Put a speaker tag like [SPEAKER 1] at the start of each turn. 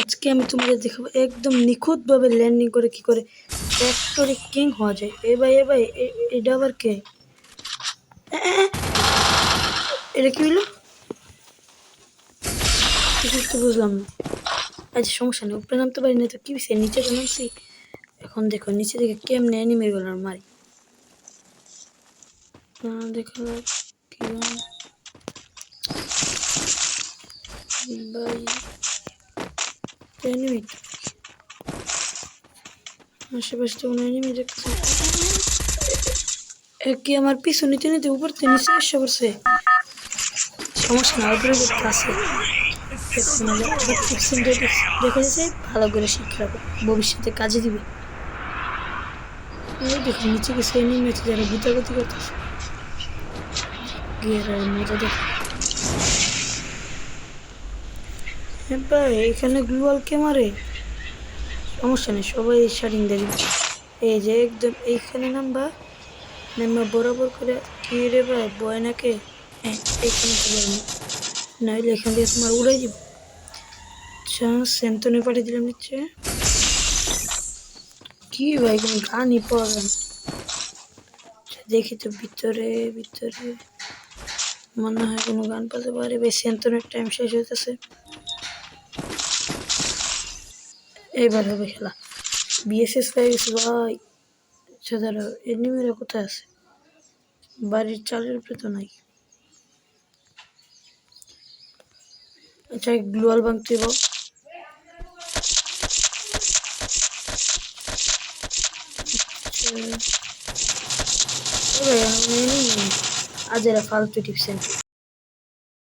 [SPEAKER 1] আজকে আমি তোমাদের দেখাবো একদম নিখুঁতভাবে ল্যান্ডিং করে কি করে ফ্যাক্টরি কিং হওয়া যায়। এ ভাই এটা আবার কে? এটা কি হইলো? কিছু তো বুঝলাম না। আচ্ছা সমস্যা নেই, উপরে নামতে পারি না তো কি হয়েছে, নিচে তো নামছি। এখন দেখো নিচে থেকে কেমনে অ্যানিমের গুলো মারি। দেখা কি ভাই এনিমি আশেপাশে তো কোনো এনিমি দেখতেছি। কি আমার পিছু নিতে নিতে উপর থেকে নিচে এসে পড়ছে। সমস্যা না, উপরে দেখতে আছে। দেখা যাচ্ছে ভালো করে শিখে রাখো, ভবিষ্যতে কাজে দিবে। ওই দেখো নিচে কিছু এনিমি আছে যারা গুতাগুতি করতেছে, গিয়ে মজা দেখো। হ্যাঁ ভাই এখানে গ্লুয়াল কে মারে? সমস্যা নেই, সবাই শারিং দেবে। এই যে একদম এইখানে নামবা, নামবা বরাবর করে। কি রে ভাই বয় নাকে? হ্যাঁ এইখানে তো বয় না, নাইলে এখান থেকে তোমার উড়াই দিব। আচ্ছা সেন্তনে পাঠিয়ে দিলাম নিচে। কি ভাই কোনো গানই পাওয়া যায় না। আচ্ছা, দেখি তো ভিতরে ভিতরে মনে হয় কোনো গান পাতে পারে। ভাই সেন্তনের টাইম শেষ হইতেছে, এবার হবে খেলা। বিএসএস হয়ে গেছে ভাই। আচ্ছা দাঁড়াও, এনিমিরা কোথায় আছে? বাড়ির চালের উপরে তো নাই। আচ্ছা গ্লোয়াল ভাঙতে হবে। আচ্ছা ভাই এনিমি আজ এরা ফালতু টিপস।